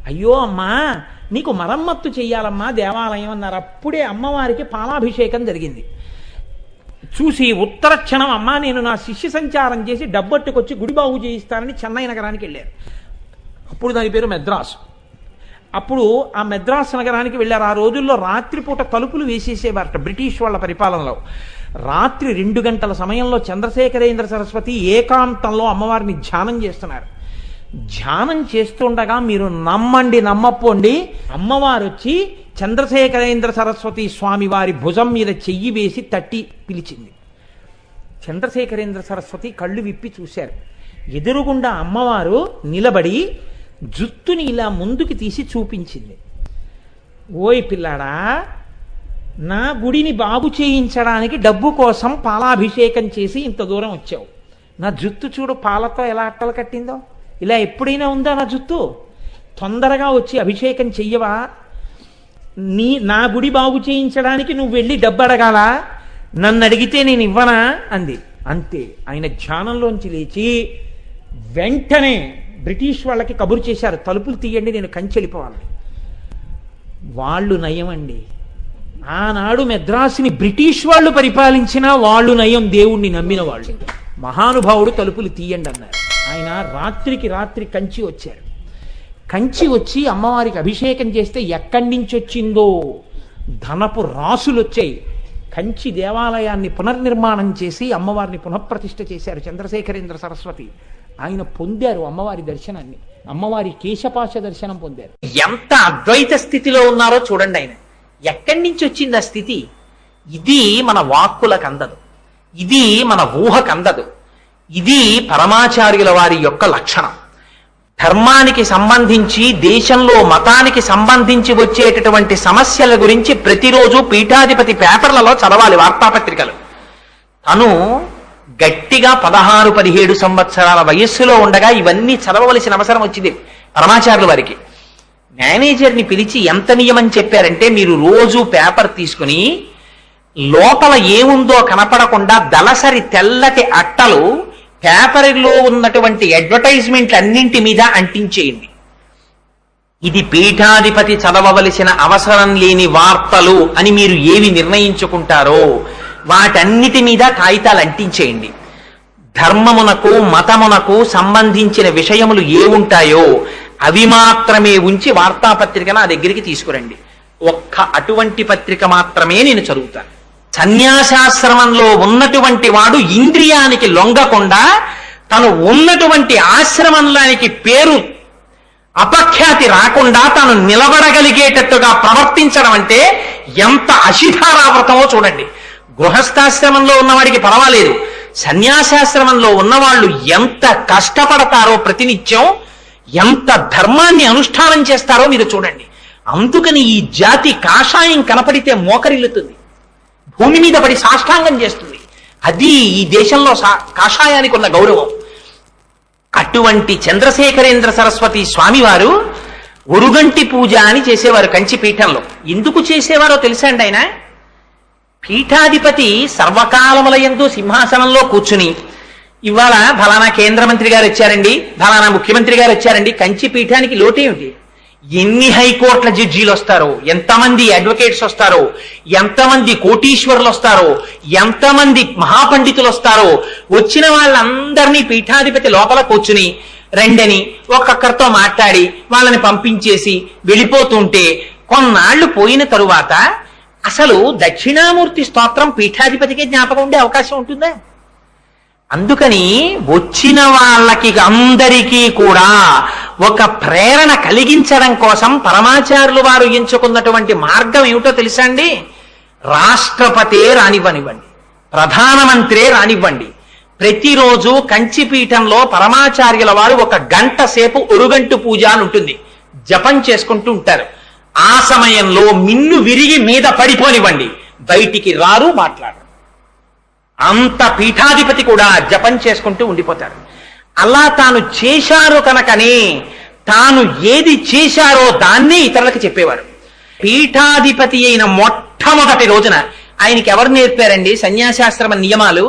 అయ్యో అమ్మా, నీకు మరమ్మత్తు చెయ్యాలమ్మా దేవాలయం అన్నారు. అప్పుడే అమ్మవారికి పాలాభిషేకం జరిగింది. చూసి ఉత్తర క్షణం అమ్మా నేను నా శిష్య సంచారం చేసి డబ్బట్టుకొచ్చి గుడి బాగు చేయిస్తానని చెన్నై నగరానికి వెళ్ళారు. అప్పుడు దాని పేరు మెద్రాసు. అప్పుడు ఆ మెద్రాస్ నగరానికి వెళ్ళారు. ఆ రోజుల్లో రాత్రిపూట తలుపులు వేసేసేవారట బ్రిటిష్ వాళ్ళ పరిపాలనలో. రాత్రి 2 గంటల సమయంలో చంద్రశేఖరేంద్ర సరస్వతి ఏకాంతంలో అమ్మవారిని ధ్యానం చేస్తున్నారు. ధ్యానం చేస్తుండగా మీరు నమ్మండి నమ్మపోండి, అమ్మవారు వచ్చి చంద్రశేఖరేంద్ర సరస్వతి స్వామి వారి భుజం మీద చెయ్యి వేసి తట్టి పిలిచింది. చంద్రశేఖరేంద్ర సరస్వతి కళ్ళు విప్పి చూశారు. ఎదురుగుండా అమ్మవారు నిలబడి జుత్తుని ఇలా ముందుకు తీసి చూపించింది. ఓయ్ పిల్లాడా, నా గుడిని బాగు చేయించడానికి డబ్బు కోసం పాలాభిషేకం చేసి ఇంత దూరం వచ్చావు. నా జుత్తు చూడు పాలతో ఎలా అట్టలు కట్టిందో, ఇలా ఎప్పుడైనా ఉందా నా జుత్తు? తొందరగా వచ్చి అభిషేకం చెయ్యవా? నా గుడి బాగు చేయించడానికి నువ్వు వెళ్ళి డబ్బు అడగాల, నన్ను అడిగితే నేను ఇవ్వనా అంది. అంతే. ఆయన ధ్యానంలోంచి లేచి వెంటనే బ్రిటిష్ వాళ్ళకి కబురు చేశారు, తలుపులు తీయండి, నేను కంచి వెళ్ళిపోవాలి. వాళ్ళు నయమండి. ఆనాడు మెద్రాసుని బ్రిటిష్ వాళ్ళు పరిపాలించినా వాళ్ళు నయం, దేవుణ్ణి నమ్మిన వాళ్ళు. మహానుభావుడు తలుపులు తీయండి అన్నారు. ఆయన రాత్రికి రాత్రి కంచి వచ్చారు. కంచి వచ్చి అమ్మవారికి అభిషేకం చేస్తే ఎక్కడి నుంచి వచ్చిందో ధనపు రాసులు వచ్చాయి. కంచి దేవాలయాన్ని పునర్నిర్మాణం చేసి అమ్మవారిని పునఃప్రతిష్ఠ చేశారు చంద్రశేఖరేంద్ర సరస్వతి. ఆయన పొందారు అమ్మవారి దర్శనాన్ని, అమ్మవారి కేశపాశ దర్శనం పొందారు. ఎంత అద్వైత స్థితిలో ఉన్నారో చూడండి. ఆయన ఎక్కడి నుంచి వచ్చింది ఆ స్థితి? ఇది మన వాక్కులకు అందదు, ఇది మన ఊహకు అందదు. ఇది పరమాచార్యుల వారి యొక్క లక్షణం. ధర్మానికి సంబంధించి, దేశంలో మతానికి సంబంధించి వచ్చేటటువంటి సమస్యల గురించి ప్రతిరోజు పీఠాధిపతి పేపర్లలో చదవాలి, వార్తాపత్రికలు. తను గట్టిగా 16-17 సంవత్సరాల వయస్సులో ఉండగా ఇవన్నీ చదవవలసిన అవసరం వచ్చింది పరమాచార్యుల వారికి. మేనేజర్ని పిలిచి ఎంత నియమం చెప్పారంటే, మీరు రోజు పేపర్ తీసుకుని లోపల ఏముందో కనపడకుండా దళసరి తెల్లటి అట్టలు పేపర్లో ఉన్నటువంటి అడ్వర్టైజ్మెంట్లు అన్నింటి మీద అంటించేయండి. ఇది పీఠాధిపతి చదవవలసిన అవసరం లేని వార్తలు అని మీరు ఏవి నిర్ణయించుకుంటారో వాటన్నిటి మీద కాగితాలు అంటించేయండి. ధర్మమునకు మతమునకు సంబంధించిన విషయములు ఏముంటాయో అవి మాత్రమే ఉంచి వార్తాపత్రిక నా దగ్గరికి తీసుకురండి. ఒక్క అటువంటి పత్రిక మాత్రమే నేను చదువుతాను. సన్యాసాశ్రమంలో ఉన్నటువంటి వాడు ఇంద్రియానికి లొంగకుండా తను ఉన్నటువంటి ఆశ్రమంలోనికి పేరు అపఖ్యాతి రాకుండా తాను నిలబడగలిగేటట్టుగా ప్రవర్తించడం అంటే ఎంత అశిధారావ్రతమో చూడండి. గృహస్థాశ్రమంలో ఉన్నవాడికి పర్వాలేదు, సన్యాసాశ్రమంలో ఉన్నవాళ్ళు ఎంత కష్టపడతారో, ప్రతినిత్యం ఎంత ధర్మాన్ని అనుష్ఠానం చేస్తారో మీరు చూడండి. అందుకని ఈ జాతి కాషాయం కనపడితే మోకరిల్లుతుంది, భూమి మీద పడి సాష్టాంగం చేస్తుంది. అది ఈ దేశంలో కాషాయానికి ఉన్న గౌరవం. అటువంటి చంద్రశేఖరేంద్ర సరస్వతి స్వామివారు ఒరుగంటి పూజ అని చేసేవారు కంచి పీఠంలో. ఎందుకు చేసేవారో తెలుసా అండి? ఆయన పీఠాధిపతి సర్వకాలములయందు సింహాసనంలో కూర్చుని, ఇవాళ ఫలానా కేంద్ర మంత్రి గారు వచ్చారండి, ఫలానా ముఖ్యమంత్రి గారు వచ్చారండి, కంచి పీఠానికి లోటేమిటి? ఎన్ని హైకోర్టుల జడ్జీలు వస్తారో, ఎంతమంది అడ్వకేట్స్ వస్తారో, ఎంతమంది కోటీశ్వరులు వస్తారో, ఎంతమంది మహాపండితులు వస్తారో, వచ్చిన వాళ్ళందరినీ పీఠాధిపతి లోపల కూర్చుని రెండని ఒక్కొక్కరితో మాట్లాడి వాళ్ళని పంపించేసి వెళ్ళిపోతుంటే కొన్నాళ్లు పోయిన తరువాత అసలు దక్షిణామూర్తి స్తోత్రం పీఠాధిపతికే జ్ఞాపకం ఉండే అవకాశం ఉంటుందా? అందుకని వచ్చిన వాళ్ళకి అందరికీ కూడా ఒక ప్రేరణ కలిగించడం కోసం పరమాచార్యులు వారు ఎంచుకున్నటువంటి మార్గం ఏమిటో తెలుసా అండి? రాష్ట్రపతే రానివ్వనివ్వండి, ప్రధానమంత్రే రానివ్వండి, ప్రతిరోజు కంచిపీఠంలో పరమాచార్యుల వారు 1 గంట సేపు ఒరుగంటు పూజ అని ఉంటుంది, జపం చేసుకుంటూ ఉంటారు. ఆ సమయంలో మిన్ను విరిగి మీద పడిపోనివ్వండి, బయటికి రారు, మాట్లాడరు. అంత పీఠాధిపతి కూడా జపం చేసుకుంటూ ఉండిపోతారు. అలా తాను చేశారు కనుకనే తాను ఏది చేశారో దాన్నే ఇతరులకు చెప్పేవారు. పీఠాధిపతి అయిన మొట్టమొదటి రోజున ఆయనకి ఎవరు నేర్పారండి సన్యాసాశ్రమ నియమాలు?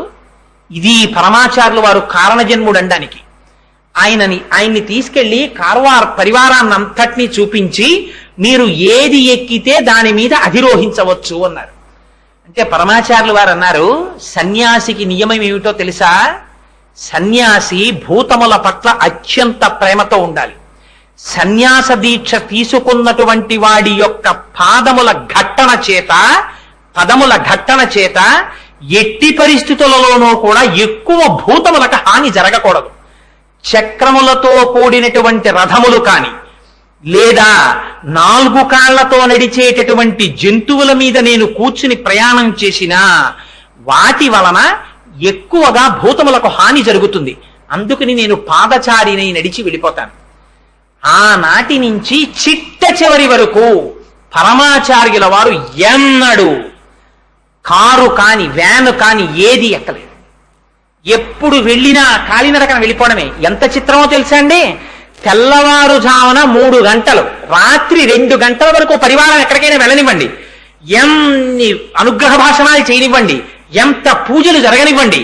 ఇది పరమాచార్యులు వారు కారణజన్ముడు అనడానికి. ఆయన్ని తీసుకెళ్లి కార్వార్ పరివారాన్నంతటినీ చూపించి, మీరు ఏది ఎక్కితే దాని మీద అధిరోహించవచ్చు అన్నారు. అంటే పరమాచార్యులు వారు అన్నారు, సన్యాసికి నియమం ఏమిటో తెలుసా? సన్యాసి భూతముల పట్ల అత్యంత ప్రేమతో ఉండాలి. సన్యాస దీక్ష తీసుకున్నటువంటి వాడి యొక్క పదముల ఘట్టన చేత ఎట్టి పరిస్థితులలోనూ కూడా ఎక్కువ భూతములకు హాని జరగకూడదు. చక్రములతో కూడినటువంటి రథములు కాని, లేదా 4 కాళ్లతో నడిచేటటువంటి జంతువుల మీద నేను కూర్చుని ప్రయాణం చేసినా వాటి వలన ఎక్కువగా భూతములకు హాని జరుగుతుంది. అందుకని నేను పాదచారిని నడిచి వెళ్ళిపోతాను. ఆనాటి నుంచి చిట్ట చివరి వరకు పరమాచార్యుల వారు ఎన్నడూ కారు కాని, వ్యాను కాని ఏది ఎక్కలేదు. ఎప్పుడు వెళ్ళినా కాలినడకన వెళ్ళిపోవడమే. ఎంత చిత్రమో తెలుసా అండి, తెల్లవారుజామున 3 గంటలు, రాత్రి 2 గంటల వరకు పరివారం ఎక్కడికైనా వెళ్ళనివ్వండి, ఎన్ని అనుగ్రహ భాషణాలు చేయనివ్వండి, ఎంత పూజలు జరగనివ్వండి,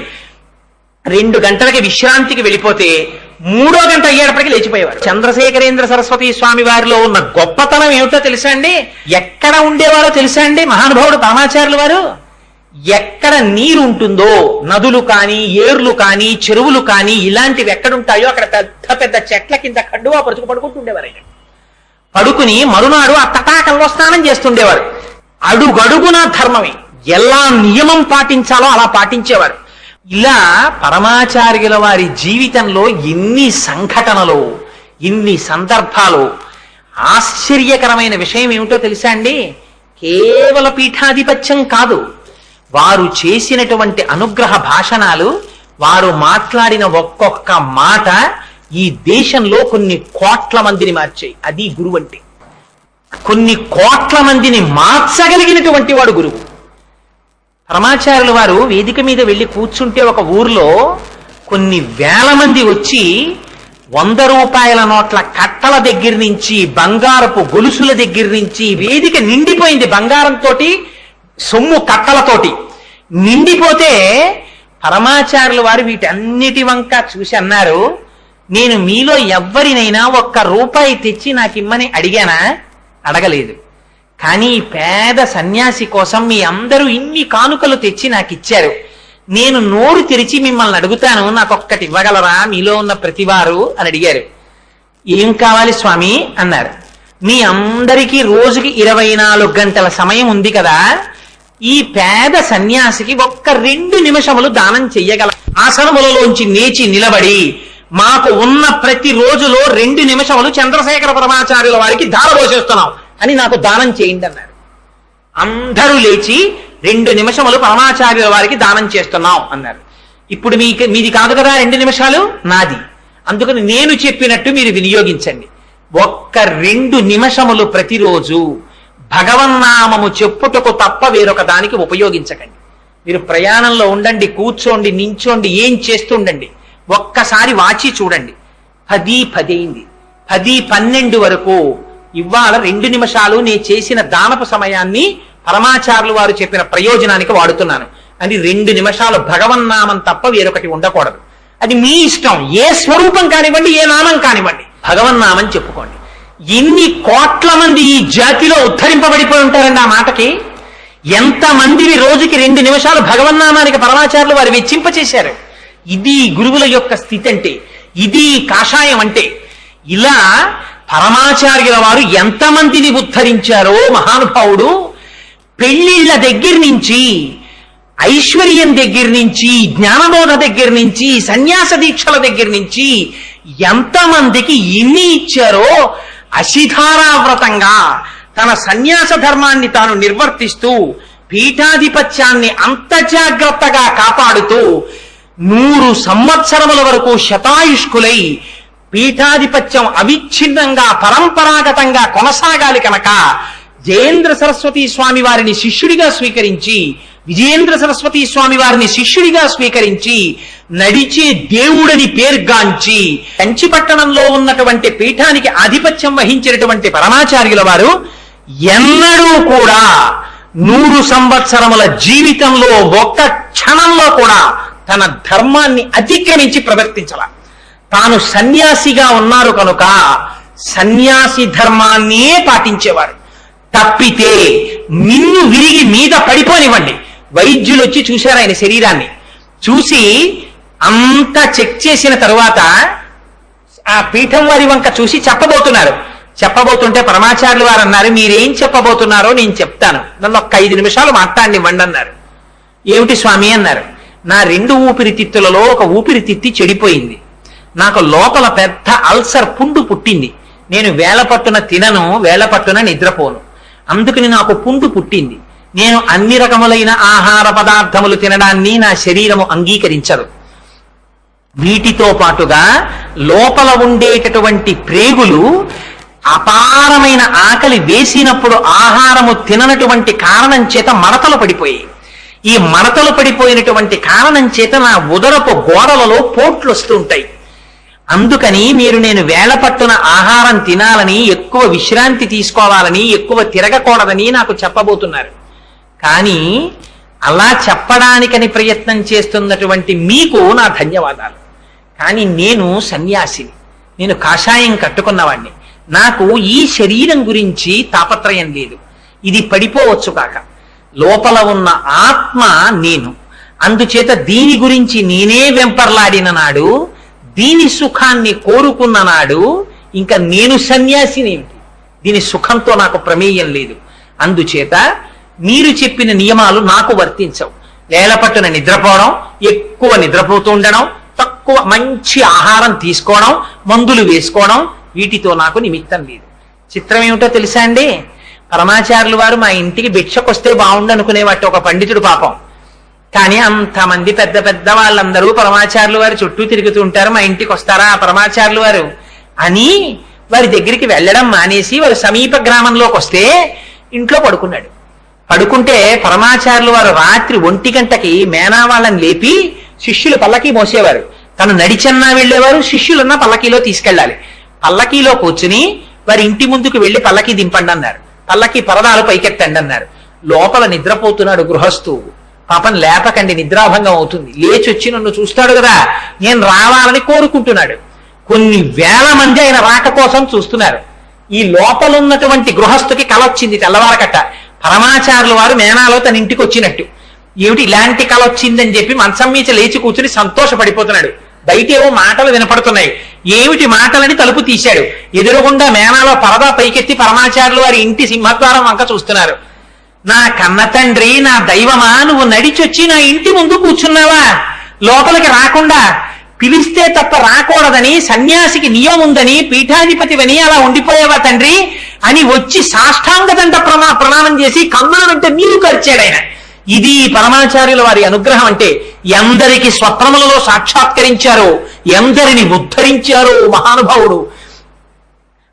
2 గంటలకి విశ్రాంతికి వెళ్ళిపోతే 3వ గంట అయ్యేటప్పటికి లేచిపోయేవారు. చంద్రశేఖరేంద్ర సరస్వతి స్వామి వారిలో ఉన్న గొప్పతనం ఏమిటో తెలుసా అండి? ఎక్కడ ఉండేవారో తెలుసా అండి మహానుభావుడు పరమాచార్యుల వారు? ఎక్కడ నీరు ఉంటుందో, నదులు కానీ ఏర్లు కానీ చెరువులు కానీ ఇలాంటివి ఎక్కడుంటాయో అక్కడ పెద్ద పెద్ద చెట్ల కింద కడ్డువా పడుకుంటుండేవారు. ఆయన పడుకుని మరునాడు ఆ తటాకంలో స్నానం చేస్తుండేవారు. అడుగడుగున ధర్మమే, ఎలా నియమం పాటించాలో అలా పాటించేవారు. ఇలా పరమాచార్యుల వారి జీవితంలో ఎన్ని సంఘటనలు, ఇన్ని సందర్భాలు. ఆశ్చర్యకరమైన విషయం ఏమిటో తెలుసా అండి? కేవల పీఠాధిపత్యం కాదు, వారు చేసినటువంటి అనుగ్రహ భాషణాలు, వారు మాట్లాడిన ఒక్కొక్క మాట ఈ దేశంలో కొన్ని కోట్ల మందిని మార్చాయి. అది గురువు అంటే. కొన్ని కోట్ల మందిని మార్చగలిగినటువంటి వాడు గురువు. పరమాచార్యుల వారు వేదిక మీద వెళ్ళి కూర్చుంటే ఒక ఊర్లో కొన్ని వేల మంది వచ్చి 100 రూపాయల నోట్ల కట్టల దగ్గర నుంచి, బంగారపు గొలుసుల దగ్గర నుంచి వేదిక నిండిపోయింది. బంగారంతో సొమ్ము కట్టలతోటి నిండిపోతే పరమాచార్యుల వారు వీటన్నిటి వంక చూసి అన్నారు, నేను మీలో ఎవ్వరినైనా 1 రూపాయి తెచ్చి నాకు ఇమ్మని అడిగానా? అడగలేదు. కానీ పేద సన్యాసి కోసం మీ అందరూ ఇన్ని కానుకలు తెచ్చి నాకు ఇచ్చారు. నేను నోరు తెరిచి మిమ్మల్ని అడుగుతాను, నాకు ఒక్కటి ఇవ్వగలరా మీలో ఉన్న ప్రతివారు అని అడిగారు. ఏం కావాలి స్వామి అన్నారు. మీ అందరికీ రోజుకి 24 గంటల సమయం ఉంది కదా, ఈ పేద సన్యాసికి 2 నిమిషములు దానం చెయ్యగల. ఆసనములలోంచి లేచి నిలబడి మాకు ఉన్న ప్రతి రోజులో 2 నిమిషములు చంద్రశేఖర పరమాచార్యుల వారికి ధారపోసేస్తున్నాం అని నాకు దానం చేయండి అన్నారు. అందరూ లేచి 2 నిమిషములు పరమాచార్యుల వారికి దానం చేస్తున్నాం అన్నారు. ఇప్పుడు మీది కాదు కదా 2 నిమిషాలు, నాది. అందుకని నేను చెప్పినట్టు మీరు వినియోగించండి. 2 నిమిషములు ప్రతిరోజు భగవన్నామము చెప్పుటకు తప్ప వేరొక దానికి ఉపయోగించకండి. మీరు ప్రయాణంలో ఉండండి, కూర్చోండి, నించోండి, ఏం చేస్తుండండి, ఒక్కసారి వాచి చూడండి. 10:10 అయింది. 10:12 వరకు ఇవాళ 2 నిమిషాలు నేను చేసిన దానపు సమయాన్ని పరమాచార్యులు వారు చెప్పిన ప్రయోజనానికి వాడుతున్నాను అని 2 నిమిషాలు భగవన్నామం తప్ప వేరొకటి ఉండకూడదు. అది మీ ఇష్టం, ఏ స్వరూపం కానివ్వండి, ఏ నామం కానివ్వండి, భగవన్నామం చెప్పుకోండి. ఎన్ని కోట్ల మంది ఈ జాతిలో ఉద్ధరింపబడిపోయి ఉంటారండి ఆ మాటకి. ఎంతమందిని రోజుకి 2 నిమిషాలు భగవన్నామానికి పరమాచార్యులు వారు వెచ్చింపచేశారు. ఇది గురువుల యొక్క స్థితి అంటే, ఇది కాషాయం అంటే. ఇలా పరమాచార్యుల వారు ఎంతమందిని ఉద్ధరించారో మహానుభావుడు. పెళ్లిళ్ల దగ్గర నుంచి, ఐశ్వర్యం దగ్గర నుంచి, జ్ఞానబోధ దగ్గర నుంచి, సన్యాస దీక్షల దగ్గర నుంచి ఎంతమందికి ఎన్ని ఇచ్చారో అశిధారావ్రతంగా తన సన్యాస ధర్మాన్ని తాను నిర్వర్తిస్తూ పీఠాధిపత్యాన్ని అంత జాగ్రత్తగా కాపాడుతూ 100 సంవత్సరముల వరకు శతాయుష్కులై పీఠాధిపత్యం అవిచ్ఛిన్నంగా పరంపరాగతంగా కొనసాగాలి కనుక జయేంద్ర సరస్వతి స్వామి వారిని శిష్యుడిగా స్వీకరించి, విజయేంద్ర సరస్వతి స్వామి వారిని శిష్యుడిగా స్వీకరించి, నడిచే దేవుడని పేర్గాంచి కంచిపట్టణంలో ఉన్నటువంటి పీఠానికి ఆధిపత్యం వహించినటువంటి పరమాచార్యుల వారు ఎన్నడూ కూడా 100 సంవత్సరముల జీవితంలో ఒక్క క్షణంలో కూడా తన ధర్మాన్ని అతిక్రమించి ప్రవర్తించాల. తాను సన్యాసిగా ఉన్నారు కనుక సన్యాసి ధర్మాన్నే పాటించేవారు. తప్పితే మిన్ను విరిగి మీద పడిపోనివ్వండి. వైద్యులు వచ్చి చూశారు ఆయన శరీరాన్ని. చూసి అంతా చెక్ చేసిన తరువాత ఆ పీఠం వారి వంక చూసి చెప్పబోతుంటే పరమాచార్యులు వారు అన్నారు, మీరేం చెప్పబోతున్నారో నేను చెప్తాను, నన్ను ఒక్క 5 నిమిషాలు మాట్లాడినివ్వండి అన్నారు. ఏమిటి స్వామి అన్నారు. నా 2 ఊపిరితిత్తులలో ఒక ఊపిరితిత్తి చెడిపోయింది. నాకు లోపల పెద్ద అల్సర్ పుండు పుట్టింది. నేను వేళపట్టున తినను, వేళపట్టున నిద్రపోను. అందుకని నాకు పుండు పుట్టింది. నేను అన్ని రకములైన ఆహార పదార్థములు తినడాన్ని నా శరీరము అంగీకరించదు. వీటితో పాటుగా లోపల ఉండేటటువంటి ప్రేగులు అపారమైన ఆకలి వేసినప్పుడు ఆహారము తిననటువంటి కారణం చేత మడతలు పడిపోయాయి. ఈ మడతలు పడిపోయినటువంటి కారణం చేత నా ఉదరపు గోడలలో పోట్లు వస్తుంటాయి. అందుకని మీరు నేను వేళ పట్టున ఆహారం తినాలని, ఎక్కువ విశ్రాంతి తీసుకోవాలని, ఎక్కువ తిరగకూడదని నాకు చెప్పబోతున్నారు. కానీ అలా చెప్పడానికని ప్రయత్నం చేస్తున్నటువంటి మీకు నా ధన్యవాదాలు. కానీ నేను సన్యాసిని, నేను కాషాయం కట్టుకున్నవాణ్ణి. నాకు ఈ శరీరం గురించి తాపత్రయం లేదు. ఇది పడిపోవచ్చు కాక, లోపల ఉన్న ఆత్మ నేను. అందుచేత దీని గురించి నేనే వెంపర్లాడిన నాడు, దీని సుఖాన్ని కోరుకున్న నాడు ఇంకా నేను సన్యాసినేమిటి? దీని సుఖంతో నాకు ప్రమేయం లేదు. అందుచేత మీరు చెప్పిన నియమాలు నాకు వర్తించవు. వేళపట్టున నిద్రపోవడం, ఎక్కువ నిద్రపోతూ ఉండడం, తక్కువ మంచి ఆహారం తీసుకోవడం, మందులు వేసుకోవడం, వీటితో నాకు నిమిత్తం లేదు. చిత్రం ఏమిటో తెలుసా అండి? పరమాచార్యులు వారు మా ఇంటికి భిక్షకొస్తే బాగుండు అనుకునేవాటి ఒక పండితుడు పాపం. కానీ అంతమంది పెద్ద పెద్ద వాళ్ళందరూ పరమాచార్యులు వారు చుట్టూ తిరుగుతూ ఉంటారు, మా ఇంటికి వస్తారా పరమాచార్యులు వారు అని వారి దగ్గరికి వెళ్ళడం మానేసి వారు సమీప గ్రామంలోకి వస్తే ఇంట్లో పడుకున్నాడు. పడుకుంటే పరమాచార్యులు వారు రాత్రి 1 గంటకి మేనా వాళ్ళని లేపి శిష్యులు పల్లకీ మోసేవారు. తను నడిచన్నా వెళ్ళేవారు, శిష్యులన్నా పల్లకీలో తీసుకెళ్ళాలి. పల్లకీలో కూర్చుని వారి ఇంటి ముందుకు వెళ్లి పల్లకీ దింపండి అన్నారు. పల్లకీ పరదాలు పైకెత్తండి అన్నారు. లోపల నిద్రపోతున్నాడు గృహస్థు. పాపం లేపకండి, నిద్రాభంగం అవుతుంది. లేచి వచ్చి నన్ను చూస్తాడు కదా, నేను రావాలని కోరుకుంటున్నాడు. కొన్ని వేల మంది ఆయన రాక కోసం చూస్తున్నారు. ఈ లోపలున్నటువంటి గృహస్థుకి కల వచ్చింది తెల్లవారకట్ట. పరమాచార్యుల వారు మేనాలో తన ఇంటికి వచ్చినట్టు. ఏమిటి ఇలాంటి కల వచ్చిందని చెప్పి మంచం మీద లేచి కూర్చుని సంతోషపడిపోతున్నాడు. బయట ఏవో మాటలు వినపడుతున్నాయి. ఏమిటి మాటలని తలుపు తీశాడు. ఎదురుగుండా మేనాలో పరదా పైకెత్తి పరమాచార్యుల వారి ఇంటి సింహద్వారం వంక చూస్తున్నారు. నా కన్న తండ్రి, నా దైవమా, నువ్వు నడిచొచ్చి నా ఇంటి ముందు కూర్చున్నావా? లోపలికి రాకుండా పిలిస్తే తప్ప రాకూడదని సన్యాసికి నియమం ఉందని పీఠాధిపతివని అలా ఉండిపోయావా తండ్రి అని వచ్చి సాష్టాంగదండ ప్రణామం చేసి కన్నుల వెంట నీరు కరిచాడు ఆయన. ఇది పరమాచార్యుల వారి అనుగ్రహం అంటే. ఎందరికి స్వప్నములలో సాక్షాత్కరించారో, ఎందరిని ఉద్ధరించారో మహానుభావుడు.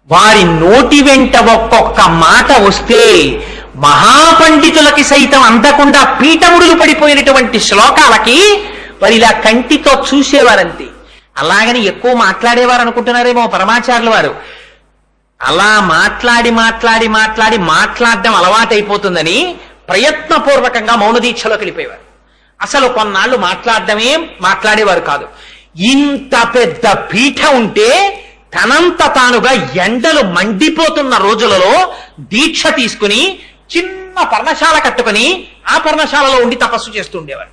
వారి నోటి వెంట ఒక్కొక్క మాట వస్తే మహాపండితులకి సైతం అందకుండా పీఠముడులు పడిపోయినటువంటి శ్లోకాలకి వారు ఇలా కంటితో చూసేవారంతే. అలాగని ఎక్కువ మాట్లాడేవారు అనుకుంటున్నారేమో పరమాచార్యుల వారు. అలా మాట్లాడడం అలవాటైపోతుందని ప్రయత్నపూర్వకంగా మౌన దీక్షలోకి వెళ్ళిపోయేవారు. అసలు కొన్నాళ్ళు మాట్లాడేవారు కాదు. ఇంత పెద్ద పీఠ ఉంటే తనంత తానుగా ఎండలు మండిపోతున్న రోజులలో దీక్ష తీసుకుని చిన్న పర్ణశాల కట్టుకుని ఆ పర్ణశాలలో ఉండి తపస్సు చేస్తూ ఉండేవారు.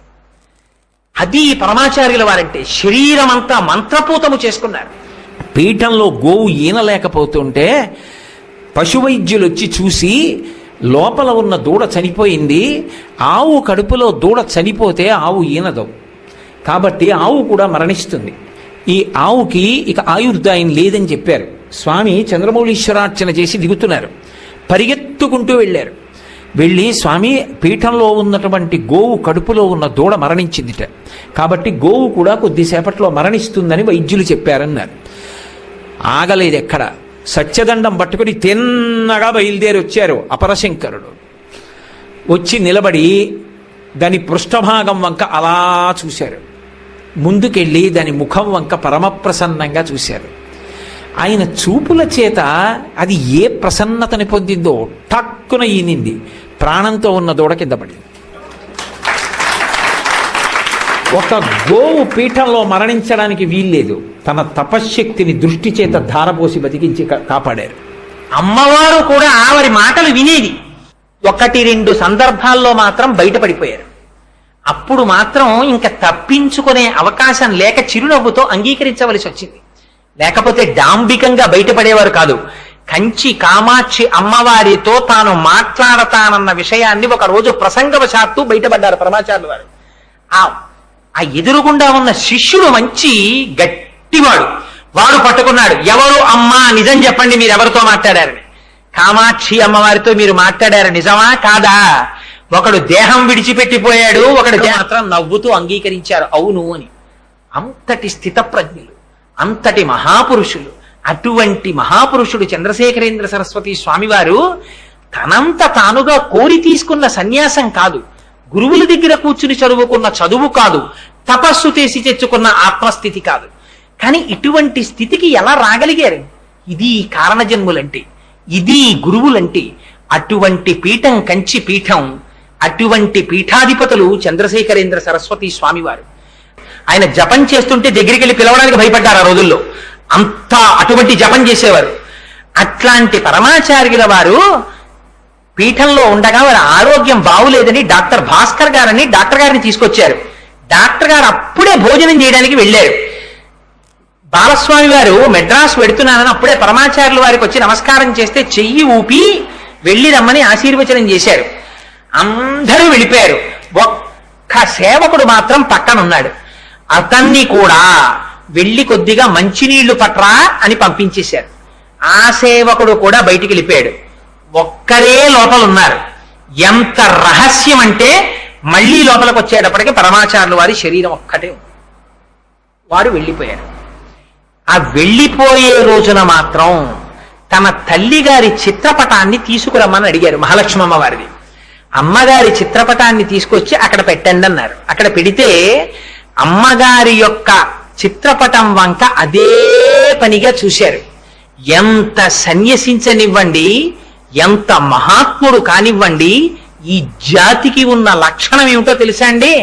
అది పరమాచార్యుల వారంటే. శరీరం అంతా మంత్రపూతము చేసుకున్నారు. పీఠంలో గోవు ఈనలేకపోతుంటే పశువైద్యులు వచ్చి చూసి లోపల ఉన్న దూడ చనిపోయింది, ఆవు కడుపులో దూడ చనిపోతే ఆవు ఈనదు, కాబట్టి ఆవు కూడా మరణిస్తుంది, ఈ ఆవుకి ఇక ఆయుర్దాయం లేదని చెప్పారు. స్వామి చంద్రమౌళీశ్వరార్చన చేసి దిగుతున్నారు. పరిగెత్తుకుంటూ వెళ్ళారు. వెళ్ళి స్వామి, పీఠంలో ఉన్నటువంటి గోవు కడుపులో ఉన్న దూడ మరణించిందిట, కాబట్టి గోవు కూడా కొద్దిసేపట్లో మరణిస్తుందని వైద్యులు చెప్పారన్నారు. ఆగలేదు ఎక్కడ. సత్యదండం పట్టుకుని తిన్నగా బయలుదేరి వచ్చారు అపరశంకరుడు. వచ్చి నిలబడి దాని పృష్ఠభాగం వంక అలా చూశారు. ముందుకెళ్ళి దాని ముఖం వంక పరమప్రసన్నంగా చూశారు. ఆయన చూపుల చేత అది ఏ ప్రసన్నతని పొందిందో టక్కున ఈనింది. ప్రాణంతో ఉన్న దూడ కింద పడింది. ఒక గోవు పీఠంలో మరణించడానికి వీల్లేదు. తన తపశ్శక్తిని దృష్టి చేత ధారపోసి బతికించి కాపాడారు. అమ్మవారు కూడా ఆవిరి మాటలు వినేది. 1-2 సందర్భాల్లో మాత్రం బయటపడిపోయారు. అప్పుడు మాత్రం ఇంకా తప్పించుకునే అవకాశం లేక చిరునవ్వుతో అంగీకరించవలసి వచ్చింది. లేకపోతే డాంబికంగా బయటపడేవారు కాదు. కంచి కామాక్షి అమ్మవారితో తాను మాట్లాడతానన్న విషయాన్ని ఒక రోజు ప్రసంగవశాత్తు బయటపడ్డారు పరమాచార్యులు వారు. ఆ ఎదురుగుండా ఉన్న శిష్యుడు మంచి గట్టివాడు. వాడు పట్టుకున్నాడు, ఎవరు అమ్మా నిజం చెప్పండి, మీరు ఎవరితో మాట్లాడారని. కామాక్షి అమ్మవారితో మీరు మాట్లాడారు, నిజమా కాదా? ఒకడు దేహం విడిచిపెట్టిపోయాడు, ఒకడు మాత్రం నవ్వుతూ అంగీకరించారు అవును అని. అంతటి స్థితప్రజ్ఞులు, అంతటి మహాపురుషులు. అటువంటి మహాపురుషుడు చంద్రశేఖరేంద్ర సరస్వతి స్వామివారు తనంత తానుగా కోరి తీసుకున్న సన్యాసం కాదు, గురువుల దగ్గర కూర్చుని చదువుకున్న చదువు కాదు, తపస్సు చేసి తెచ్చుకున్న ఆత్మస్థితి కాదు. కానీ ఇటువంటి స్థితికి ఎలా రాగలిగారు? ఇది కారణజన్ములంటే, ఇది గురువులంటే. అటువంటి పీఠం కంచి పీఠం, అటువంటి పీఠాధిపతులు చంద్రశేఖరేంద్ర సరస్వతి స్వామివారు. ఆయన జపం చేస్తుంటే దగ్గరికి వెళ్ళి పిలవడానికి భయపడ్డారు ఆ రోజుల్లో, అంత అటువంటి జపం చేసేవారు. అట్లాంటి పరమాచార్యుల వారు పీఠంలో ఉండగా వారి ఆరోగ్యం బాగులేదని డాక్టర్ భాస్కర్ గారని డాక్టర్ గారిని తీసుకొచ్చారు. డాక్టర్ గారు అప్పుడే భోజనం చేయడానికి వెళ్ళారు. బాలస్వామి వారు మెడ్రాస్ పెడుతున్నానని అప్పుడే పరమాచార్యుల వారికి వచ్చి నమస్కారం చేస్తే చెయ్యి ఊపి వెళ్ళి రమ్మని ఆశీర్వచనం చేశారు. అందరూ వెళ్ళిపోయారు. ఒక్క సేవకుడు మాత్రం పక్కన ఉన్నాడు. అతన్ని కూడా వెళ్ళి కొద్దిగా మంచినీళ్లు పట్రా అని పంపించేశారు. ఆ సేవకుడు కూడా బయటికి వెళ్ళిపోయాడు. ఒక్కరే లోపల ఉన్నారు. ఎంత రహస్యం అంటే మళ్ళీ లోపలికి వచ్చేటప్పటికి పరమాచార్యుల వారి శరీరం ఒక్కటే ఉంది. వారు వెళ్ళిపోయారు. ఆ వెళ్ళిపోయే రోజున మాత్రం తన తల్లి గారి చిత్రపటాన్ని తీసుకురమ్మని అడిగారు, మహాలక్ష్మమ్మ వారిది. అమ్మగారి చిత్రపటాన్ని తీసుకొచ్చి అక్కడ పెట్టండి అన్నారు. అక్కడ పెడితే అమ్మగారి యొక్క చిత్రపటం వంక అదే పనిగా చూశారు. ఎంత సన్యసించనివ్వండి, ఎంత మహాత్ముడు కానివ్వండి, ఈ జాతికి ఉన్న లక్షణం ఏమిటో తెలుసా అండి?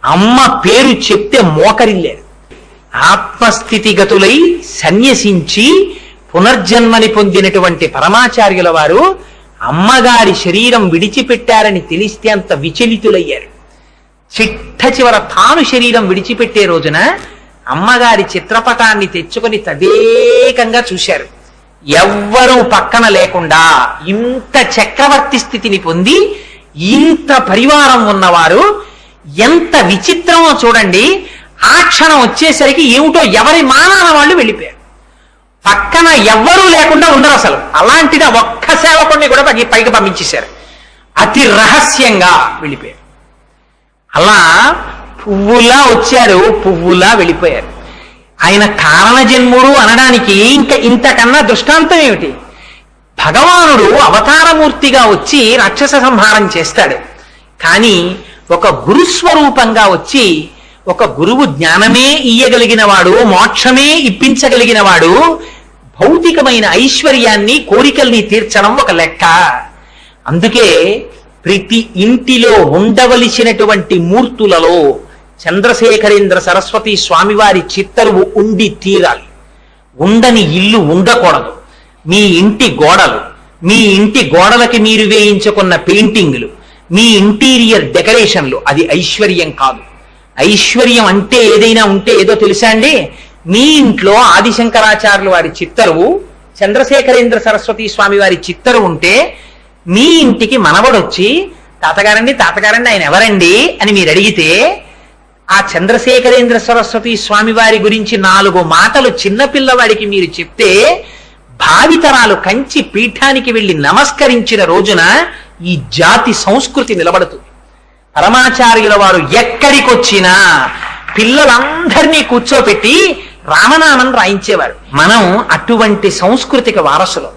అమ్మ పేరు చెప్తే మోకరిల్లేరు. ఆత్మస్థితిగతులై సన్యసించి పునర్జన్మని పొందినటువంటి పరమాచార్యుల వారు అమ్మగారి శరీరం విడిచిపెట్టారని తెలిస్తే అంత విచలితులయ్యారు. చిట్ట చివర తాను శరీరం విడిచిపెట్టే రోజున అమ్మగారి చిత్రపటాన్ని తెచ్చుకొని తదేకంగా చూశారు. ఎవ్వరూ పక్కన లేకుండా ఇంత చక్రవర్తి స్థితిని పొంది ఇంత పరివారం ఉన్నవారు ఎంత విచిత్రమో చూడండి. ఆ క్షణం వచ్చేసరికి ఏమిటో ఎవరి మానాన వాళ్ళు వెళ్ళిపోయారు. పక్కన ఎవ్వరూ లేకుండా ఉండరు అసలు. అలాంటిది ఒక్క సేవకుడిని కూడా పైకి పంపించేశారు. అతి రహస్యంగా వెళ్ళిపోయారు. అలా పువ్వులా వచ్చారు, పువ్వులా వెళ్ళిపోయారు. ఆయన కారణజన్ముడు అనడానికి ఇంకా ఇంతకన్నా దృష్టాంతం ఏమిటి? భగవానుడు అవతారమూర్తిగా వచ్చి రాక్షస సంహారం చేస్తాడు. కానీ ఒక గురుస్వరూపంగా వచ్చి, ఒక గురువు జ్ఞానమే ఇయ్యగలిగిన వాడు, మోక్షమే ఇప్పించగలిగిన వాడు, భౌతికమైన ఐశ్వర్యాన్ని కోరికల్ని తీర్చడం ఒక లెక్క. అందుకే ప్రతి ఇంటిలో ఉండవలసినటువంటి మూర్తులలో చంద్రశేఖరేంద్ర సరస్వతి స్వామివారి చిత్తరువు ఉండి తీరాలి. ఉండని ఇల్లు ఉండకూడదు. మీ ఇంటి గోడలు, మీ ఇంటి గోడలకి మీరు వేయించుకున్న పెయింటింగ్లు, మీ ఇంటీరియర్ డెకరేషన్లు, అది ఐశ్వర్యం కాదు. ఐశ్వర్యం అంటే ఏదైనా ఉంటే ఏదో తెలుసా అండి? మీ ఇంట్లో ఆదిశంకరాచార్యుల వారి చిత్తరువు, చంద్రశేఖరేంద్ర సరస్వతి స్వామి వారి చిత్తరువు ఉంటే మీ ఇంటికి మనవడొచ్చి తాతగారండి తాతగారండి ఆయన ఎవరండి అని మీరు అడిగితే ఆ చంద్రశేఖరేంద్ర సరస్వతి స్వామి వారి గురించి 4 మాటలు చిన్నపిల్లవాడికి మీరు చెప్తే భావితరాలు కంచి పీఠానికి వెళ్లి నమస్కరించిన రోజున ఈ జాతి సంస్కృతి నిలబడుతుంది. పరమాచార్యుల వారు ఎక్కడికొచ్చినా పిల్లలందరినీ కూర్చోపెట్టి రామనామం రాయించేవారు. మనం అటువంటి సంస్కృతికి వారసులు.